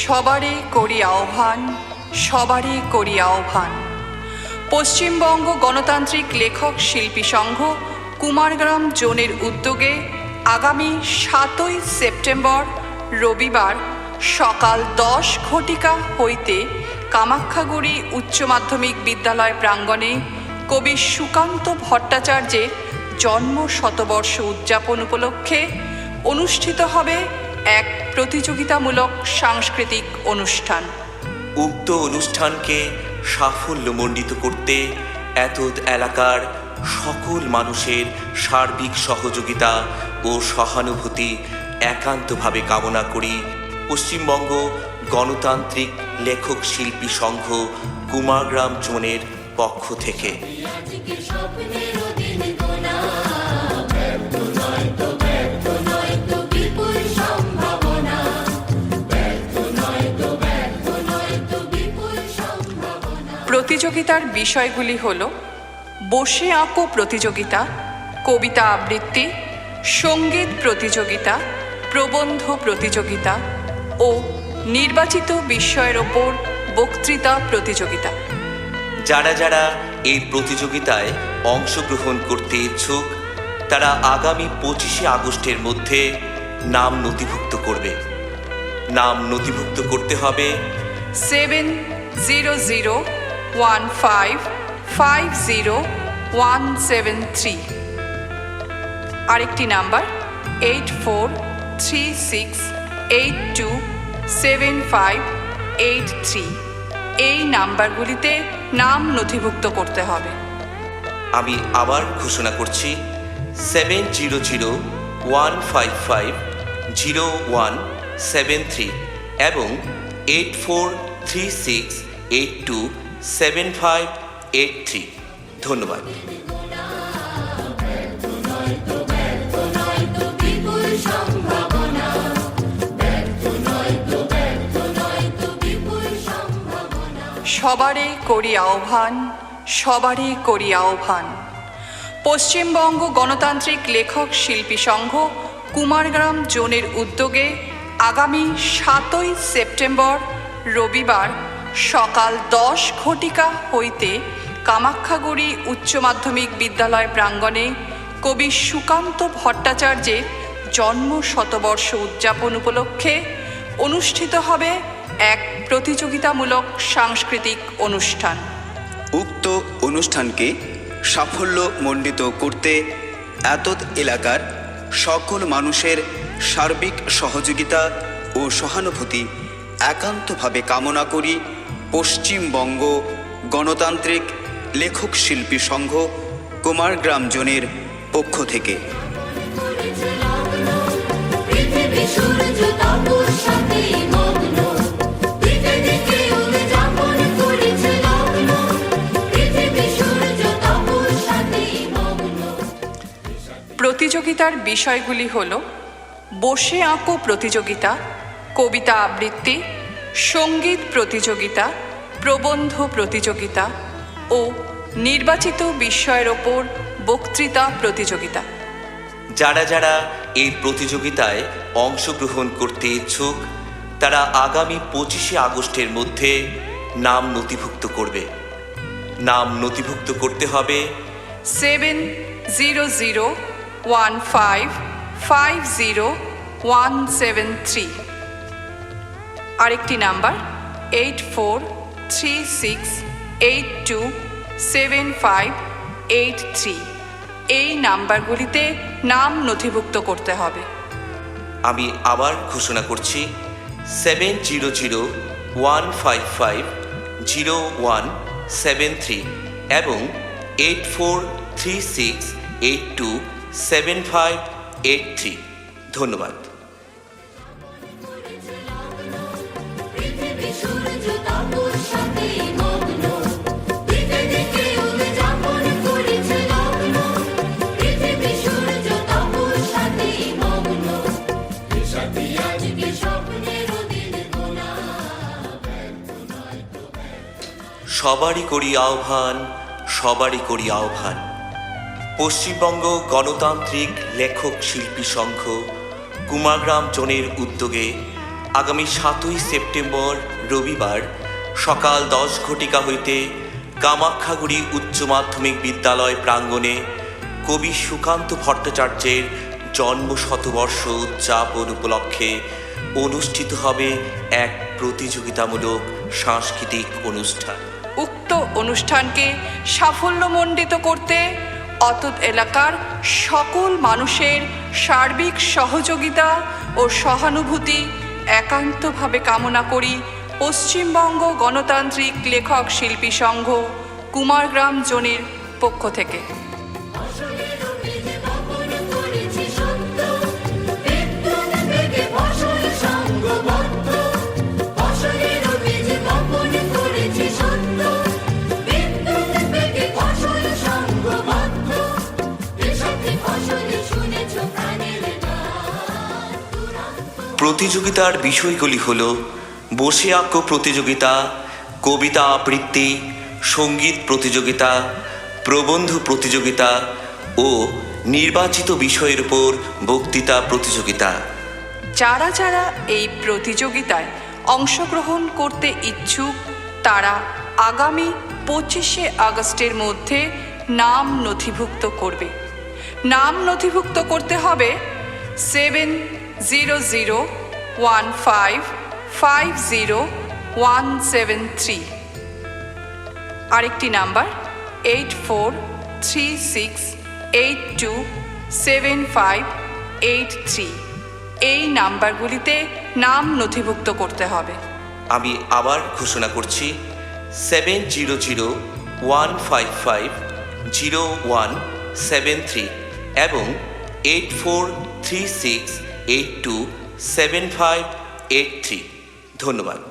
সবারই করি আহ্বান, সবারই করি আহ্বান। পশ্চিমবঙ্গ গণতান্ত্রিক লেখক শিল্পী সংঘ কুমারগ্রাম জোনের উদ্যোগে আগামী 7ই সেপ্টেম্বর রবিবার সকাল 10 ঘটিকা হইতে কামাখ্যাগুড়ি উচ্চ মাধ্যমিক বিদ্যালয় প্রাঙ্গণে কবি সুকান্ত ভট্টাচার্যের জন্ম শতবর্ষ উদযাপন উপলক্ষে অনুষ্ঠিত হবে এক প্রতিযোগিতামূলক সাংস্কৃতিক অনুষ্ঠান। উক্ত অনুষ্ঠানকে সাফল্যমণ্ডিত করতে এতদ এলাকার সকল মানুষের সার্বিক সহযোগিতা ও সহানুভূতি একান্তভাবে কামনা করি পশ্চিমবঙ্গ গণতান্ত্রিক লেখক শিল্পী সংঘ কুমারগ্রাম জোনের পক্ষ থেকে। প্রতিযোগিতার বিষয়গুলি হল বসে আঁকো প্রতিযোগিতা, কবিতা আবৃত্তি, সঙ্গীত প্রতিযোগিতা, প্রবন্ধ প্রতিযোগিতা ও নির্বাচিত বিষয়ের ওপর বক্তৃতা প্রতিযোগিতা। যারা যারা এই প্রতিযোগিতায় অংশগ্রহণ করতে ইচ্ছুক তারা আগামী 25শে আগস্টের মধ্যে নাম নথিভুক্ত করবে। নাম নথিভুক্ত করতে হবে 7001550173। আরেকটি নাম্বার 8436827583। এই নাম্বারগুলিতে নাম নথিভুক্ত করতে হবে। আমি আবার ঘোষণা করছি 7001550173 এবং 8436827583। ধন্যবাদ। সবারই করি আহ্বান, সবারই করি আহ্বান। পশ্চিমবঙ্গ গণতান্ত্রিক লেখক শিল্পী সংঘ কুমারগ্রাম জোনের উদ্যোগে আগামী 7ই সেপ্টেম্বর রবিবার সকাল 10 ঘটিকা হইতে কামাখ্যাগুড়ি উচ্চ মাধ্যমিক বিদ্যালয় প্রাঙ্গণে কবি সুকান্ত ভট্টাচার্যের জন্ম শতবর্ষ উদযাপন উপলক্ষে অনুষ্ঠিত হবে এক প্রতিযোগিতামূলক সাংস্কৃতিক অনুষ্ঠান। উক্ত অনুষ্ঠানকে সাফল্যমণ্ডিত করতে এতদ এলাকার সকল মানুষের সার্বিক সহযোগিতা ও সহানুভূতি একান্তভাবে কামনা করি পশ্চিমবঙ্গ গণতান্ত্রিক লেখক শিল্পী সংঘ কুমারগ্রাম জোনের পক্ষ থেকে। প্রতিযোগিতার বিষয়গুলি হল বসে আঁকো প্রতিযোগিতা, কবিতা আবৃত্তি, সঙ্গীত প্রতিযোগিতা, প্রবন্ধ প্রতিযোগিতা ও নির্বাচিত বিষয়ের ওপর বক্তৃতা প্রতিযোগিতা। যারা যারা এই প্রতিযোগিতায় অংশগ্রহণ করতে ইচ্ছুক তারা আগামী 25শে আগস্টের মধ্যে নাম নথিভুক্ত করবে। নাম নথিভুক্ত করতে হবে 7001550173। আরেকটি নাম্বার 8436827583। এই নাম্বারগুলিতে নাম নথিভুক্ত করতে হবে। আমি আবার ঘোষণা করছি 7001550173 এবং 8436827583। ধন্যবাদ। সবারই করি আহ্বান, সবারই করি আহ্বান। পশ্চিমবঙ্গ গণতান্ত্রিক লেখক শিল্পী সংঘ কুমারগ্রাম জোনের উদ্যোগে আগামী 7ই সেপ্টেম্বর রবিবার সকাল 10 ঘটিকা হইতে কামাখ্যাগুড়ি উচ্চ মাধ্যমিক বিদ্যালয় প্রাঙ্গণে কবি সুকান্ত ভট্টাচার্যের জন্ম শতবর্ষ উদযাপন উপলক্ষে অনুষ্ঠিত হবে এক প্রতিযোগিতামূলক সাংস্কৃতিক অনুষ্ঠান। উক্ত অনুষ্ঠানকে সাফল্যমণ্ডিত করতে অতত এলাকার সকল মানুষের সার্বিক সহযোগিতা ও সহানুভূতি একান্তভাবে কামনা করি পশ্চিমবঙ্গ গণতান্ত্রিক লেখক শিল্পী সংঘ কুমারগ্রাম জোনের পক্ষ থেকে। প্রতিযোগিতার বিষয়গুলি হল বসে আঁকো প্রতিযোগিতা, কবিতা আবৃত্তি, সঙ্গীত প্রতিযোগিতা, প্রবন্ধ প্রতিযোগিতা ও নির্বাচিত বিষয়ের উপর বক্তৃতা প্রতিযোগিতা। যারা যারা এই প্রতিযোগিতায় অংশগ্রহণ করতে ইচ্ছুক তারা আগামী 25শে আগস্টের মধ্যে নাম নথিভুক্ত করবে। নাম নথিভুক্ত করতে হবে 7001550173। আরেকটি নাম্বার 8436827583। এই নাম্বারগুলিতে নাম নথিভুক্ত করতে হবে। আমি আবার ঘোষণা করছি 7001550173 এবং 8436827583। ধন্যবাদ।